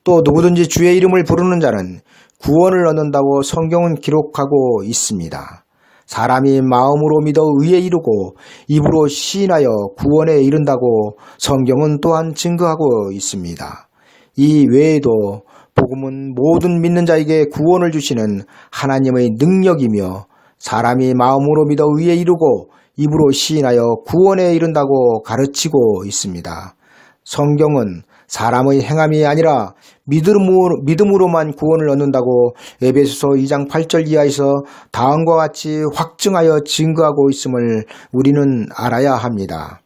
또 누구든지 주의 이름을 부르는 자는 구원을 얻는다고 성경은 기록하고 있습니다. 사람이 마음으로 믿어 의에 이르고 입으로 시인하여 구원에 이른다고 성경은 또한 증거하고 있습니다. 이 외에도 복음은 모든 믿는 자에게 구원을 주시는 하나님의 능력이며 사람이 마음으로 믿어 의에 이르고 입으로 시인하여 구원에 이른다고 가르치고 있습니다. 성경은 사람의 행함이 아니라 믿음으로만 구원을 얻는다고 에베소서 2장 8절 이하에서 다음과 같이 확증하여 증거하고 있음을 우리는 알아야 합니다.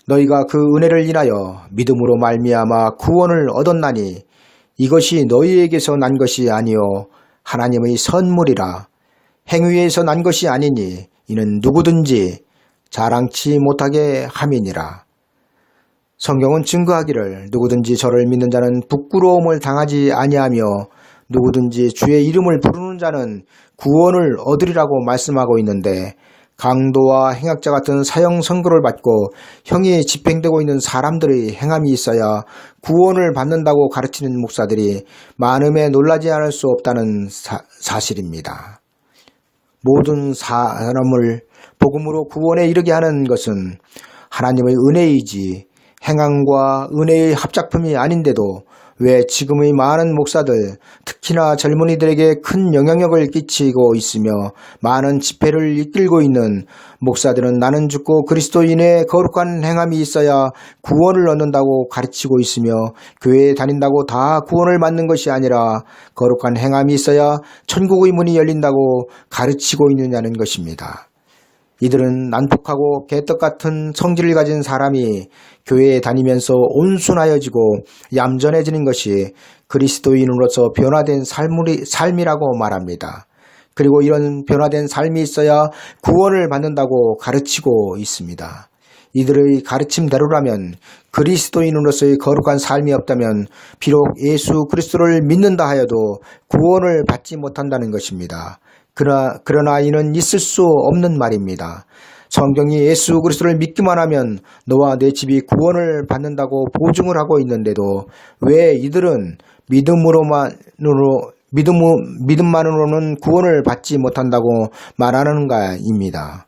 너희가 그 은혜를 인하여 믿음으로 말미암아 구원을 얻었나니 이것이 너희에게서 난 것이 아니요 하나님의 선물이라. 행위에서 난 것이 아니니 이는 누구든지 자랑치 못하게 함이니라. 성경은 증거하기를 누구든지 저를 믿는 자는 부끄러움을 당하지 아니하며 누구든지 주의 이름을 부르는 자는 구원을 얻으리라고 말씀하고 있는데 강도와 행악자 같은 사형 선고를 받고 형이 집행되고 있는 사람들의 행함이 있어야 구원을 받는다고 가르치는 목사들이 많음에 놀라지 않을 수 없다는 사실입니다. 모든 사람을 복음으로 구원에 이르게 하는 것은 하나님의 은혜이지 행함과 은혜의 합작품이 아닌데도 왜 지금의 많은 목사들, 특히나 젊은이들에게 큰 영향력을 끼치고 있으며 많은 집회를 이끌고 있는 목사들은 나는 죽고 그리스도인의 거룩한 행함이 있어야 구원을 얻는다고 가르치고 있으며 교회에 다닌다고 다 구원을 받는 것이 아니라 거룩한 행함이 있어야 천국의 문이 열린다고 가르치고 있느냐는 것입니다. 이들은 난폭하고 개떡 같은 성질을 가진 사람이 교회에 다니면서 온순하여지고 얌전해지는 것이 그리스도인으로서 변화된 삶이라고 말합니다. 그리고 이런 변화된 삶이 있어야 구원을 받는다고 가르치고 있습니다. 이들의 가르침대로라면 그리스도인으로서의 거룩한 삶이 없다면 비록 예수 그리스도를 믿는다 하여도 구원을 받지 못한다는 것입니다. 그러나 이는 있을 수 없는 말입니다. 성경이 예수 그리스도를 믿기만 하면 너와 내 집이 구원을 받는다고 보증을 하고 있는데도 왜 이들은 믿음만으로는 구원을 받지 못한다고 말하는가입니다.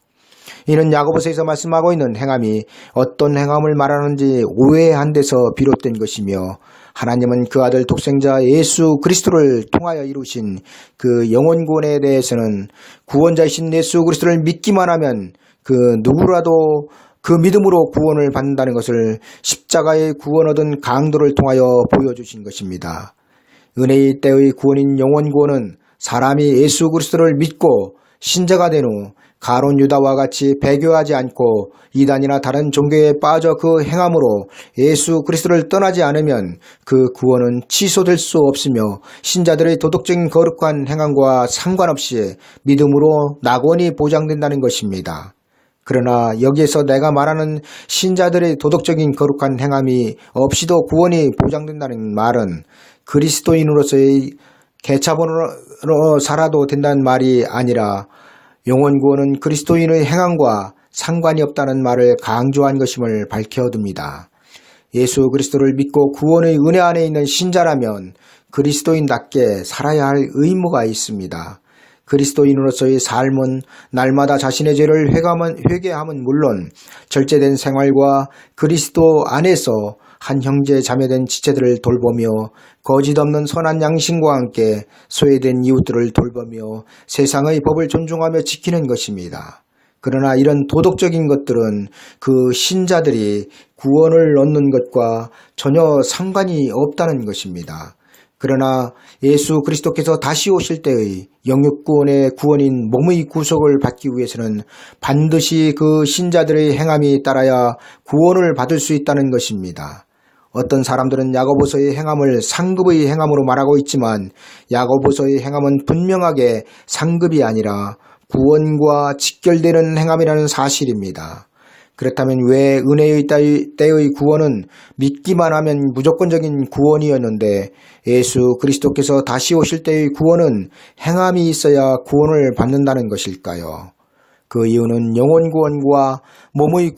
이는 야고보서에서 말씀하고 있는 행함이 어떤 행함을 말하는지 오해한 데서 비롯된 것이며 하나님은 그 아들 독생자 예수 그리스도를 통하여 이루신 그 영원 구원에 대해서는 구원자이신 예수 그리스도를 믿기만 하면 그 누구라도 그 믿음으로 구원을 받는다는 것을 십자가의 구원 얻은 강도를 통하여 보여주신 것입니다. 은혜의 때의 구원인 영원 구원은 사람이 예수 그리스도를 믿고 신자가 된 후 가룟 유다와 같이 배교하지 않고 이단이나 다른 종교에 빠져 그 행함으로 예수 그리스도를 떠나지 않으면 그 구원은 취소될 수 없으며 신자들의 도덕적인 거룩한 행함과 상관없이 믿음으로 낙원이 보장된다는 것입니다. 그러나 여기에서 내가 말하는 신자들의 도덕적인 거룩한 행함이 없이도 구원이 보장된다는 말은 그리스도인으로서의 개차본으로 살아도 된다는 말이 아니라 영원 구원은 그리스도인의 행함과 상관이 없다는 말을 강조한 것임을 밝혀둡니다. 예수 그리스도를 믿고 구원의 은혜 안에 있는 신자라면 그리스도인답게 살아야 할 의무가 있습니다. 그리스도인으로서의 삶은 날마다 자신의 죄를 회개함은 물론 절제된 생활과 그리스도 안에서 한 형제 자매된 지체들을 돌보며 거짓 없는 선한 양심과 함께 소외된 이웃들을 돌보며 세상의 법을 존중하며 지키는 것입니다. 그러나 이런 도덕적인 것들은 그 신자들이 구원을 얻는 것과 전혀 상관이 없다는 것입니다. 그러나 예수 그리스도께서 다시 오실 때의 영육구원의 구원인 몸의 구속을 받기 위해서는 반드시 그 신자들의 행함이 따라야 구원을 받을 수 있다는 것입니다. 어떤 사람들은 야고보서의 행함을 상급의 행함으로 말하고 있지만 야고보서의 행함은 분명하게 상급이 아니라 구원과 직결되는 행함이라는 사실입니다. 그렇다면 왜 은혜의 때의 구원은 믿기만 하면 무조건적인 구원이었는데 예수 그리스도께서 다시 오실 때의 구원은 행함이 있어야 구원을 받는다는 것일까요? 그 이유는 영혼 구원과 몸의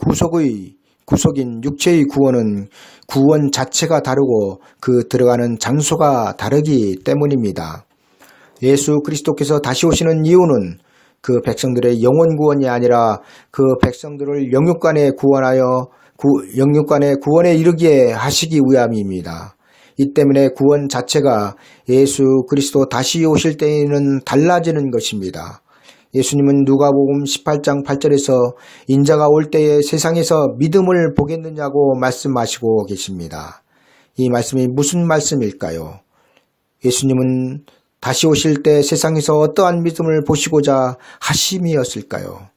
구속인 육체의 구원은 구원 자체가 다르고 그 들어가는 장소가 다르기 때문입니다. 예수 그리스도께서 다시 오시는 이유는 그 백성들의 영혼 구원이 아니라 그 백성들을 영육간에 구원에 이르게 하시기 위함입니다. 이 때문에 구원 자체가 예수 그리스도 다시 오실 때에는 달라지는 것입니다. 예수님은 누가복음 18장 8절에서 인자가 올 때에 세상에서 믿음을 보겠느냐고 말씀하시고 계십니다. 이 말씀이 무슨 말씀일까요? 예수님은 다시 오실 때 세상에서 어떠한 믿음을 보시고자 하심이었을까요?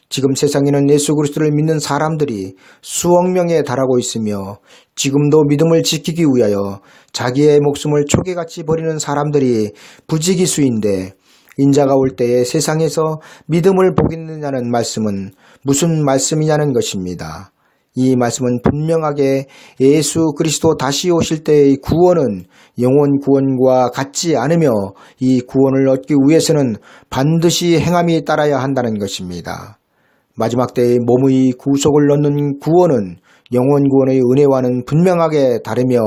지금 세상에는 예수 그리스도를 믿는 사람들이 수억 명에 달하고 있으며 지금도 믿음을 지키기 위하여 자기의 목숨을 초계같이 버리는 사람들이 부지기수인데 인자가 올 때에 세상에서 믿음을 보겠느냐는 말씀은 무슨 말씀이냐는 것입니다. 이 말씀은 분명하게 예수 그리스도 다시 오실 때의 구원은 영원 구원과 같지 않으며 이 구원을 얻기 위해서는 반드시 행함이 따라야 한다는 것입니다. 마지막 때의 몸의 구속을 얻는 구원은 영원 구원의 은혜와는 분명하게 다르며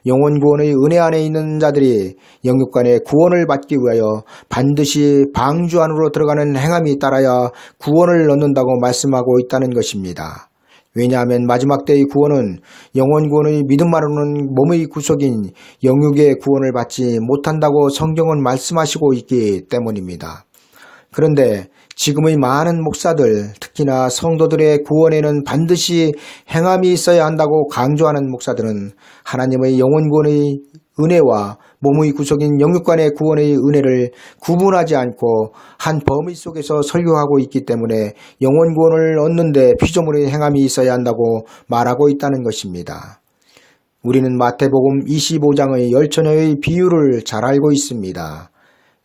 영원 구원의 은혜 안에 있는 자들이 영육간의 구원을 받기 위하여 반드시 방주 안으로 들어가는 행함이 따라야 구원을 얻는다고 말씀하고 있다는 것입니다. 왜냐하면 마지막 때의 구원은 영원 구원의 믿음만으로는 몸의 구속인 영육의 구원을 받지 못한다고 성경은 말씀하시고 있기 때문입니다. 그런데 지금의 많은 목사들, 특히나 성도들의 구원에는 반드시 행함이 있어야 한다고 강조하는 목사들은 하나님의 영원 구원의 은혜와 몸의 구속인 영육간의 구원의 은혜를 구분하지 않고 한 범위 속에서 설교하고 있기 때문에 영원 구원을 얻는데 피조물의 행함이 있어야 한다고 말하고 있다는 것입니다. 우리는 마태복음 25장의 열 처녀의 비유를 잘 알고 있습니다.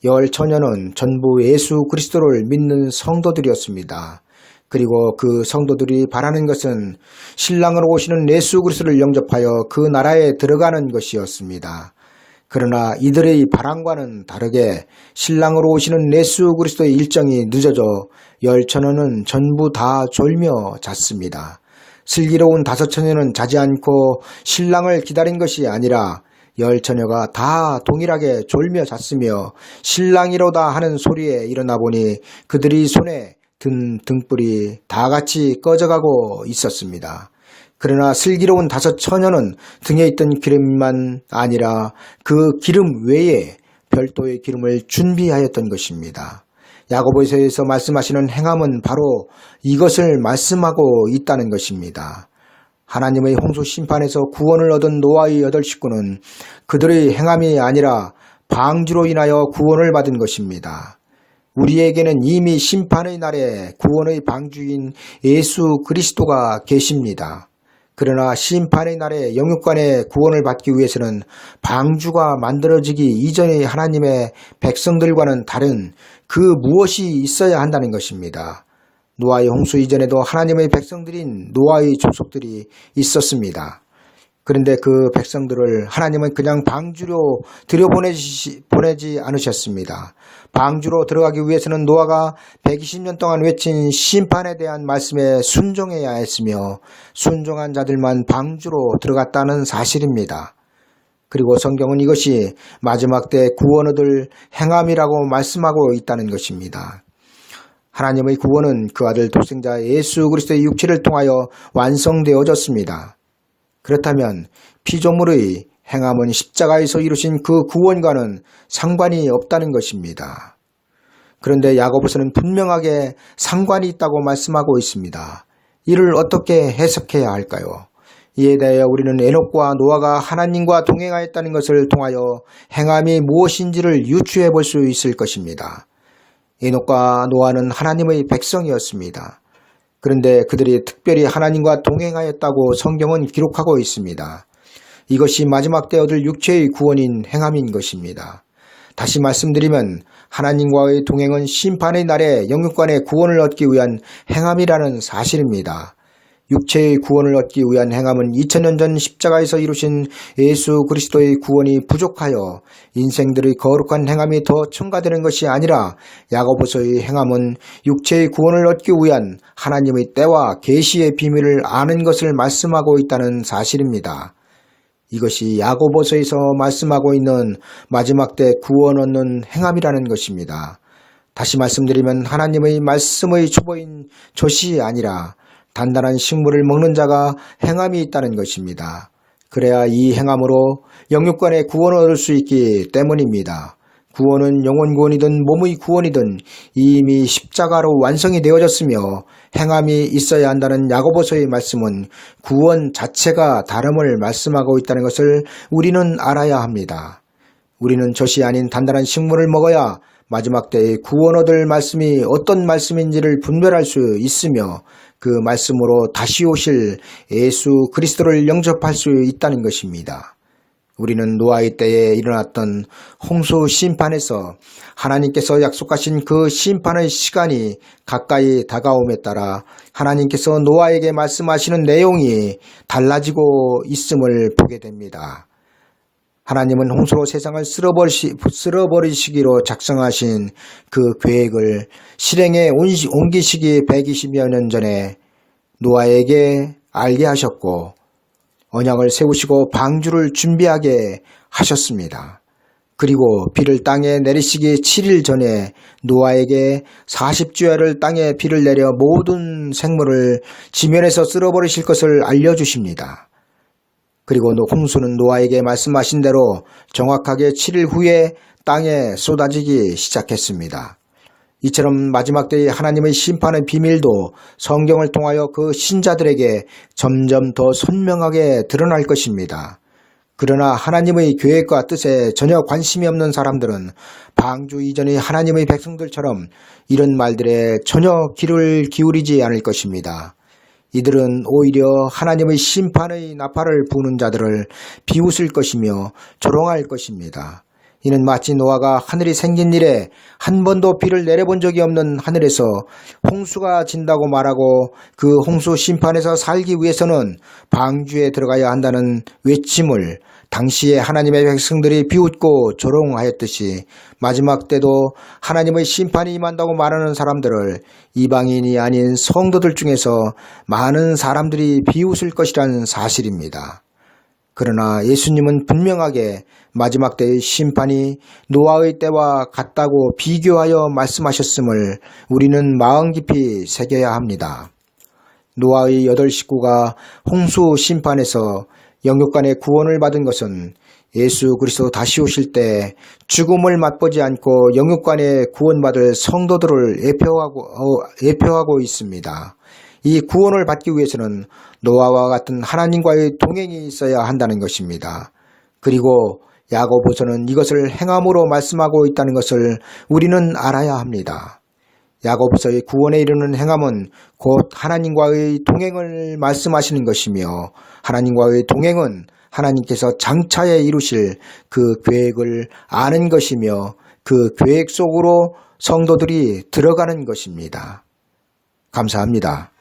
열 처녀는 전부 예수 그리스도를 믿는 성도들이었습니다. 그리고 그 성도들이 바라는 것은 신랑으로 오시는 예수 그리스도를 영접하여 그 나라에 들어가는 것이었습니다. 그러나 이들의 바람과는 다르게 신랑으로 오시는 예수 그리스도의 일정이 늦어져 열 처녀는 전부 다 졸며 잤습니다. 슬기로운 다섯 처녀는 자지 않고 신랑을 기다린 것이 아니라 열 처녀가 다 동일하게 졸며 잤으며 신랑이로다 하는 소리에 일어나 보니 그들이 손에 든 등불이 다 같이 꺼져가고 있었습니다. 그러나 슬기로운 다섯 처녀는 등에 있던 기름만 아니라 그 기름 외에 별도의 기름을 준비하였던 것입니다. 야고보서에서 말씀하시는 행함은 바로 이것을 말씀하고 있다는 것입니다. 하나님의 홍수 심판에서 구원을 얻은 노아의 8식구는 그들의 행함이 아니라 방주로 인하여 구원을 받은 것입니다. 우리에게는 이미 심판의 날에 구원의 방주인 예수 그리스도가 계십니다. 그러나 심판의 날에 영육간의 구원을 받기 위해서는 방주가 만들어지기 이전의 하나님의 백성들과는 다른 그 무엇이 있어야 한다는 것입니다. 노아의 홍수 이전에도 하나님의 백성들인 노아의 족속들이 있었습니다. 그런데 그 백성들을 하나님은 그냥 방주로 보내지 않으셨습니다. 방주로 들어가기 위해서는 노아가 120년 동안 외친 심판에 대한 말씀에 순종해야 했으며 순종한 자들만 방주로 들어갔다는 사실입니다. 그리고 성경은 이것이 마지막 때 구원 얻을 행함이라고 말씀하고 있다는 것입니다. 하나님의 구원은 그 아들 독생자 예수 그리스도의 육체를 통하여 완성되어졌습니다. 그렇다면 피조물의 행함은 십자가에서 이루신 그 구원과는 상관이 없다는 것입니다. 그런데 야고보서는 분명하게 상관이 있다고 말씀하고 있습니다. 이를 어떻게 해석해야 할까요? 이에 대하여 우리는 에녹과 노아가 하나님과 동행하였다는 것을 통하여 행함이 무엇인지를 유추해 볼 수 있을 것입니다. 에녹과 노아는 하나님의 백성이었습니다. 그런데 그들이 특별히 하나님과 동행하였다고 성경은 기록하고 있습니다. 이것이 마지막 때 얻을 육체의 구원인 행함인 것입니다. 다시 말씀드리면 하나님과의 동행은 심판의 날에 영육간의 구원을 얻기 위한 행함이라는 사실입니다. 육체의 구원을 얻기 위한 행함은 2000년 전 십자가에서 이루신 예수 그리스도의 구원이 부족하여 인생들의 거룩한 행함이 더 첨가되는 것이 아니라 야고보서의 행함은 육체의 구원을 얻기 위한 하나님의 때와 계시의 비밀을 아는 것을 말씀하고 있다는 사실입니다. 이것이 야고보서에서 말씀하고 있는 마지막 때 구원 얻는 행함이라는 것입니다. 다시 말씀드리면 하나님의 말씀의 초보인 젖이 아니라 단단한 식물을 먹는 자가 행함이 있다는 것입니다. 그래야 이 행함으로 영육간의 구원을 얻을 수 있기 때문입니다. 구원은 영혼 구원이든 몸의 구원이든 이미 십자가로 완성이 되어졌으며 행함이 있어야 한다는 야고보서의 말씀은 구원 자체가 다름을 말씀하고 있다는 것을 우리는 알아야 합니다. 우리는 젖이 아닌 단단한 식물을 먹어야 마지막 때에 구원 얻을 말씀이 어떤 말씀인지를 분별할 수 있으며 그 말씀으로 다시 오실 예수 그리스도를 영접할 수 있다는 것입니다. 우리는 노아의 때에 일어났던 홍수 심판에서 하나님께서 약속하신 그 심판의 시간이 가까이 다가옴에 따라 하나님께서 노아에게 말씀하시는 내용이 달라지고 있음을 보게 됩니다. 하나님은 홍수로 세상을 쓸어버리시기로 작성하신 그 계획을 실행에 옮기시기 120여 년 전에 노아에게 알게 하셨고 언약을 세우시고 방주를 준비하게 하셨습니다. 그리고 비를 땅에 내리시기 7일 전에 노아에게 40주야를 땅에 비를 내려 모든 생물을 지면에서 쓸어버리실 것을 알려주십니다. 그리고 홍수는 노아에게 말씀하신 대로 정확하게 7일 후에 땅에 쏟아지기 시작했습니다. 이처럼 마지막 때의 하나님의 심판의 비밀도 성경을 통하여 그 신자들에게 점점 더 선명하게 드러날 것입니다. 그러나 하나님의 계획과 뜻에 전혀 관심이 없는 사람들은 방주 이전의 하나님의 백성들처럼 이런 말들에 전혀 귀를 기울이지 않을 것입니다. 이들은 오히려 하나님의 심판의 나팔을 부는 자들을 비웃을 것이며 조롱할 것입니다. 이는 마치 노아가 하늘이 생긴 이래 한 번도 비를 내려본 적이 없는 하늘에서 홍수가 진다고 말하고 그 홍수 심판에서 살기 위해서는 방주에 들어가야 한다는 외침을 당시에 하나님의 백성들이 비웃고 조롱하였듯이 마지막 때도 하나님의 심판이 임한다고 말하는 사람들을 이방인이 아닌 성도들 중에서 많은 사람들이 비웃을 것이라는 사실입니다. 그러나 예수님은 분명하게 마지막 때의 심판이 노아의 때와 같다고 비교하여 말씀하셨음을 우리는 마음 깊이 새겨야 합니다. 노아의 8 식구가 홍수 심판에서 영육간의 구원을 받은 것은 예수 그리스도 다시 오실 때 죽음을 맛보지 않고 영육간에 구원받을 성도들을 예표하고 있습니다. 이 구원을 받기 위해서는 노아와 같은 하나님과의 동행이 있어야 한다는 것입니다. 그리고 야고보서는 이것을 행함으로 말씀하고 있다는 것을 우리는 알아야 합니다. 야고보서의 구원에 이르는 행함은 곧 하나님과의 동행을 말씀하시는 것이며 하나님과의 동행은 하나님께서 장차에 이루실 그 계획을 아는 것이며 그 계획 속으로 성도들이 들어가는 것입니다. 감사합니다.